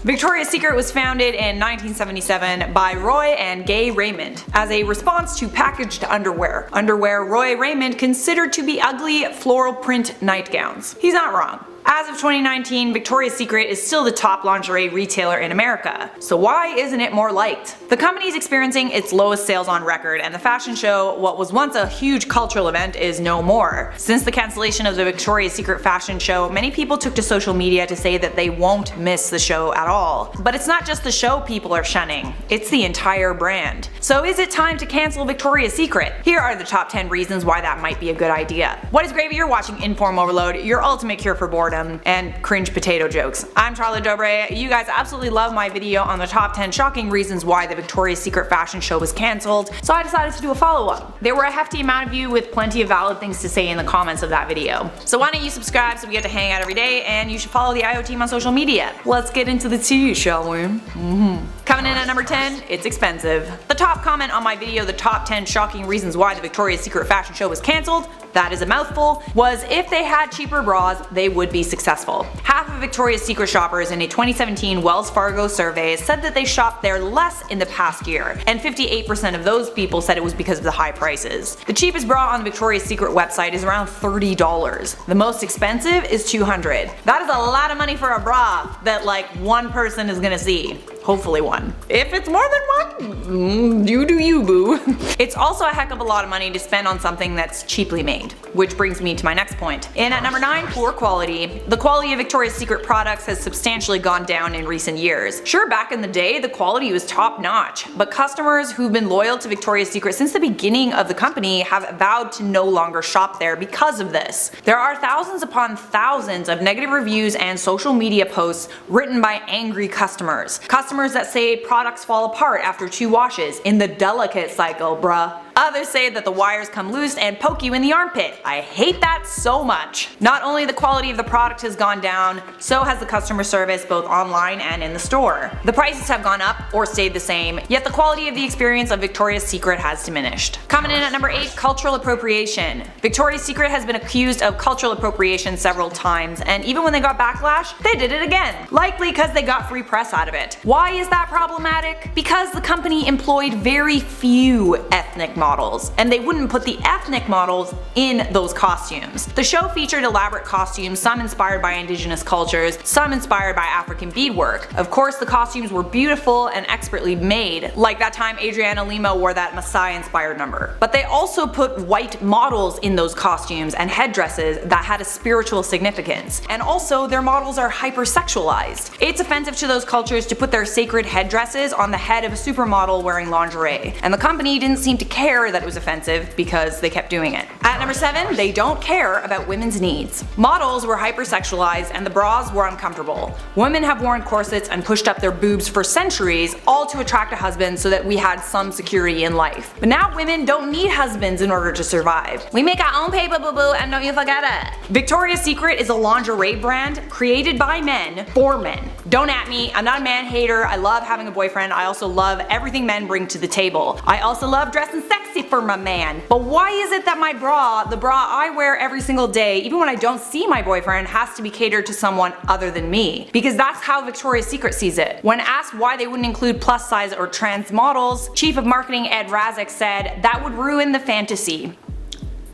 Victoria's Secret was founded in 1977 by Roy and Gay Raymond as a response to packaged underwear. Underwear Roy Raymond considered to be ugly floral print nightgowns. He's not wrong. As of 2019, Victoria's Secret is still the top lingerie retailer in America. So why isn't it more liked? The company is experiencing its lowest sales on record, and the fashion show, what was once a huge cultural event, is no more. Since the cancellation of the Victoria's Secret fashion show, many people took to social media to say that they won't miss the show at all. But it's not just the show people are shunning, it's the entire brand. So is it time to cancel Victoria's Secret? Here are the top 10 reasons why that might be a good idea. What is gravy? You're watching InformOverload, your ultimate cure for boredom and cringe potato jokes. I'm Charlotte Dobre. You guys absolutely love my video on the top 10 shocking reasons why the Victoria's Secret fashion show was cancelled, so I decided to do a follow-up. There were a hefty amount of you with plenty of valid things to say in the comments of that video. So why don't you subscribe so we get to hang out every day, and you should follow the IO team on social media. Let's get into the tea, shall we? Coming in at number 10, it's expensive. The top comment on my video, the top 10 shocking reasons why the Victoria's Secret fashion show was cancelled, that is a mouthful, was if they had cheaper bras, they would be successful. Half of Victoria's Secret shoppers in a 2017 Wells Fargo survey said that they shopped there less in the past year, and 58% of those people said it was because of the high prices. The cheapest bra on the Victoria's Secret website is around $30. The most expensive is $200. That is a lot of money for a bra that like one person is gonna see. Hopefully one. If it's more than one, you do you, boo. It's also a heck of a lot of money to spend on something that's cheaply made. Which brings me to my next point. And at number 9, poor quality. The quality of Victoria's Secret products has substantially gone down in recent years. Sure, back in the day, the quality was top notch, but customers who've been loyal to Victoria's Secret since the beginning of the company have vowed to no longer shop there because of this. There are thousands upon thousands of negative reviews and social media posts written by angry customers. Customers that say products fall apart after 2 washes, in the delicate cycle, bruh. Others say that the wires come loose and poke you in the armpit. I hate that so much. Not only the quality of the product has gone down, so has the customer service both online and in the store. The prices have gone up or stayed the same, yet the quality of the experience of Victoria's Secret has diminished. Coming in at number 8, cultural appropriation. Victoria's Secret has been accused of cultural appropriation several times, and even when they got backlash, they did it again. Likely because they got free press out of it. Why is that problematic? Because the company employed very few ethnic models, and they wouldn't put the ethnic models in those costumes. The show featured elaborate costumes, some inspired by indigenous cultures, some inspired by African beadwork. Of course, the costumes were beautiful and expertly made, like that time Adriana Lima wore that Maasai-inspired number. But they also put white models in those costumes and headdresses that had a spiritual significance. And also, their models are hypersexualized. It's offensive to those cultures to put their sacred headdresses on the head of a supermodel wearing lingerie, and the company didn't seem to care that it was offensive because they kept doing it. At number 7, they don't care about women's needs. Models were hypersexualized and the bras were uncomfortable. Women have worn corsets and pushed up their boobs for centuries, all to attract a husband so that we had some security in life. But now women don't need husbands in order to survive. We make our own paper, boo boo, and don't you forget it. Victoria's Secret is a lingerie brand created by men for men. Don't at me, I'm not a man hater. I love having a boyfriend. I also love everything men bring to the table. I also love dressing sexy for my man. But why is it that my bra, the bra I wear every single day, even when I don't see my boyfriend, has to be catered to someone other than me? Because that's how Victoria's Secret sees it. When asked why they wouldn't include plus size or trans models, Chief of Marketing Ed Razek said that would ruin the fantasy.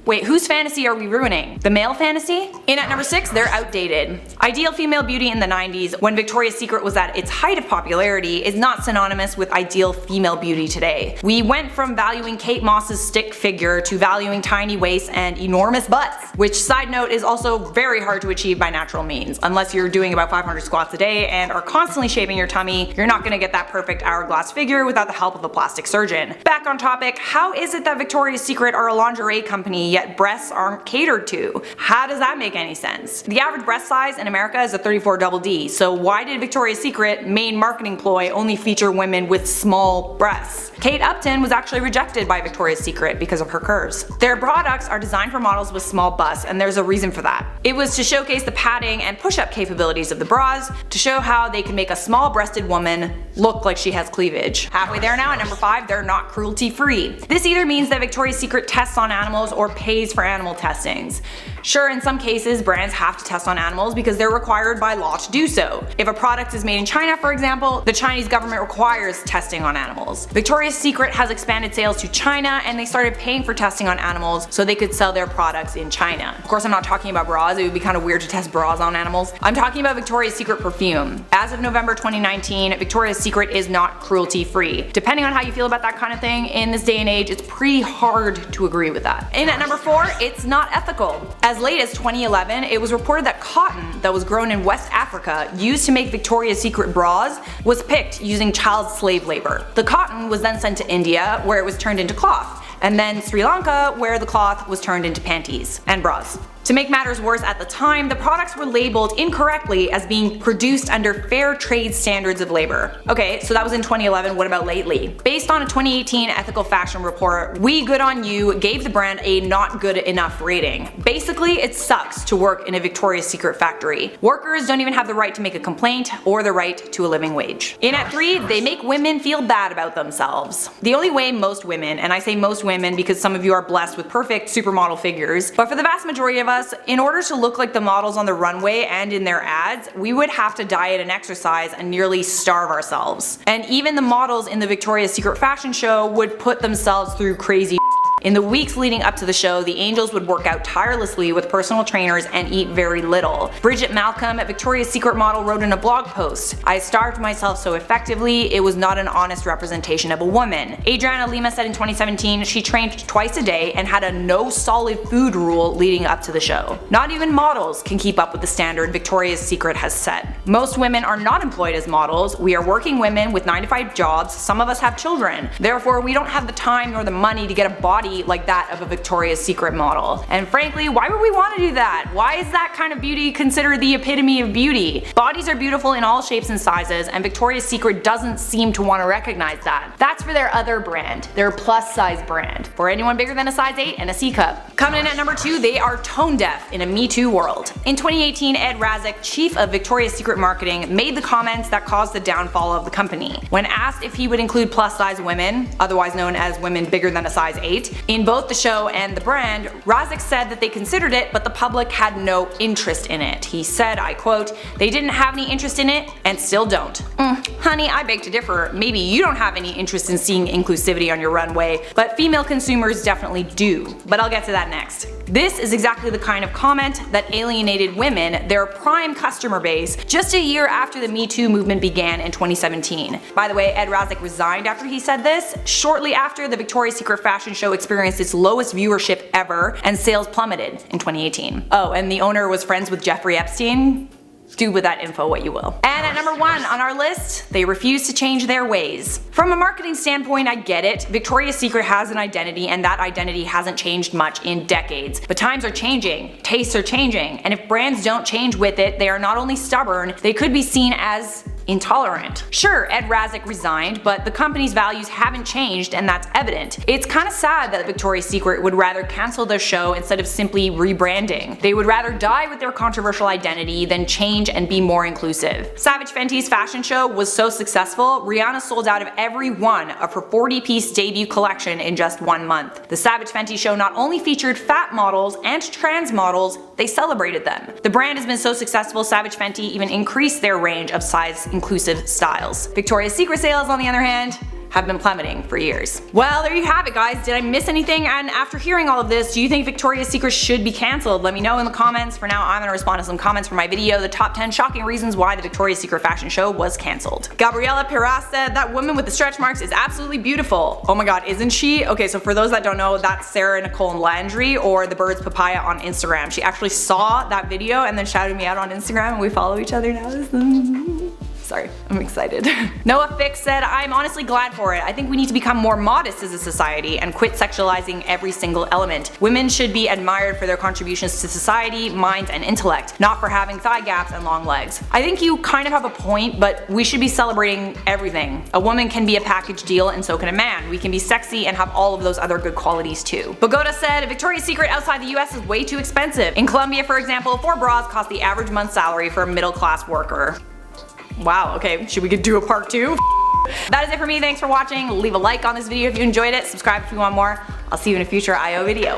Wait, whose fantasy are we ruining? The male fantasy? In at number 6, they're outdated. Ideal female beauty in the 90s, when Victoria's Secret was at its height of popularity, is not synonymous with ideal female beauty today. We went from valuing Kate Moss's stick figure to valuing tiny waists and enormous butts, which, side note, is also very hard to achieve by natural means. Unless you're doing about 500 squats a day and are constantly shaving your tummy, you're not gonna get that perfect hourglass figure without the help of a plastic surgeon. Back on topic, how is it that Victoria's Secret are a lingerie company yet breasts aren't catered to? How does that make any sense? The average breast size in America is a 34DD, so why did Victoria's Secret main marketing ploy only feature women with small breasts? Kate Upton was actually rejected by Victoria's Secret because of her curves. Their products are designed for models with small busts, and there's a reason for that. It was to showcase the padding and push-up capabilities of the bras, to show how they can make a small-breasted woman look like she has cleavage. Halfway there now, at number 5, they're not cruelty-free. This either means that Victoria's Secret tests on animals or pays for animal testings. Sure, in some cases, brands have to test on animals because they're required by law to do so. If a product is made in China, for example, the Chinese government requires testing on animals. Victoria's Secret has expanded sales to China, and they started paying for testing on animals so they could sell their products in China. Of course, I'm not talking about bras. It would be kind of weird to test bras on animals. I'm talking about Victoria's Secret perfume. As of November 2019, Victoria's Secret is not cruelty free. Depending on how you feel about that kind of thing, in this day and age, it's pretty hard to agree with that. And at number 4, it's not ethical. As late as 2011, it was reported that cotton that was grown in West Africa used to make Victoria's Secret bras was picked using child slave labor. The cotton was then sent to India, where it was turned into cloth, and then Sri Lanka, where the cloth was turned into panties and bras. To make matters worse, at the time, the products were labeled incorrectly as being produced under fair trade standards of labor. Okay, so that was in 2011, what about lately? Based on a 2018 ethical fashion report, We Good On You gave the brand a not good enough rating. Basically, it sucks to work in a Victoria's Secret factory. Workers don't even have the right to make a complaint or the right to a living wage. In at 3, they make women feel bad about themselves. The only way most women, and I say most women because some of you are blessed with perfect supermodel figures, but for the vast majority of us, in order to look like the models on the runway and in their ads, we would have to diet and exercise and nearly starve ourselves. And even the models in the Victoria's Secret fashion show would put themselves through crazy. In the weeks leading up to the show, the angels would work out tirelessly with personal trainers and eat very little. Bridget Malcolm, a Victoria's Secret model, wrote in a blog post, "I starved myself so effectively, it was not an honest representation of a woman." Adriana Lima said in 2017 she trained twice a day and had a no solid food rule leading up to the show. Not even models can keep up with the standard Victoria's Secret has set. Most women are not employed as models. We are working women with 9-to-5 jobs, some of us have children. Therefore, we don't have the time nor the money to get a body like that of a Victoria's Secret model. And frankly, why would we want to do that? Why is that kind of beauty considered the epitome of beauty? Bodies are beautiful in all shapes and sizes, and Victoria's Secret doesn't seem to want to recognize that. That's for their other brand, their plus size brand, for anyone bigger than a size 8 and a C cup. Coming in at number 2, they are tone deaf in a Metoo world. In 2018, Ed Razek, chief of Victoria's Secret marketing, made the comments that caused the downfall of the company. When asked if he would include plus size women, otherwise known as women bigger than a size 8, in both the show and the brand, Razek said that they considered it, but the public had no interest in it. He said, I quote, "They didn't have any interest in it and still don't." Honey, I beg to differ. Maybe you don't have any interest in seeing inclusivity on your runway, but female consumers definitely do. But I'll get to that next. This is exactly the kind of comment that alienated women, their prime customer base, just a year after the Me Too movement began in 2017. By the way, Ed Razek resigned after he said this, shortly after the Victoria's Secret fashion show experienced its lowest viewership ever and sales plummeted in 2018. Oh, and the owner was friends with Jeffrey Epstein? Do with that info what you will. And at number 1 on our list, they refuse to change their ways. From a marketing standpoint, I get it. Victoria's Secret has an identity, and that identity hasn't changed much in decades. But times are changing, tastes are changing, and if brands don't change with it, they are not only stubborn, they could be seen as intolerant. Sure, Ed Razek resigned, but the company's values haven't changed, and that's evident. It's kind of sad that Victoria's Secret would rather cancel their show instead of simply rebranding. They would rather die with their controversial identity than change and be more inclusive. Savage Fenty's fashion show was so successful, Rihanna sold out of every one of her 40-piece debut collection in just 1 month. The Savage Fenty show not only featured fat models and trans models, they celebrated them. The brand has been so successful, Savage Fenty even increased their range of size inclusive styles. Victoria's Secret sales, on the other hand, have been plummeting for years. Well, there you have it, guys. Did I miss anything? And after hearing all of this, do you think Victoria's Secret should be cancelled? Let me know in the comments. For now, I'm gonna respond to some comments from my video, the top 10 shocking reasons why the Victoria's Secret fashion show was cancelled. Gabriella Piras said, "That woman with the stretch marks is absolutely beautiful." Oh my god, isn't she? Okay, so for those that don't know, that's Sarah Nicole Landry, or the Birds Papaya on Instagram. She actually saw that video and then shouted me out on Instagram, and we follow each other now. Sorry, I'm excited. Noah Fix said, "I'm honestly glad for it. I think we need to become more modest as a society and quit sexualizing every single element. Women should be admired for their contributions to society, mind, and intellect, not for having thigh gaps and long legs." I think you kind of have a point, but we should be celebrating everything. A woman can be a package deal and so can a man. We can be sexy and have all of those other good qualities too. Bagoda said, "Victoria's Secret outside the US is way too expensive. In Colombia, for example, 4 bras cost the average month's salary for a middle-class worker." Wow, okay, should we do a part 2? That is it for me. Thanks for watching. Leave a like on this video if you enjoyed it. Subscribe if you want more. I'll see you in a future IO video.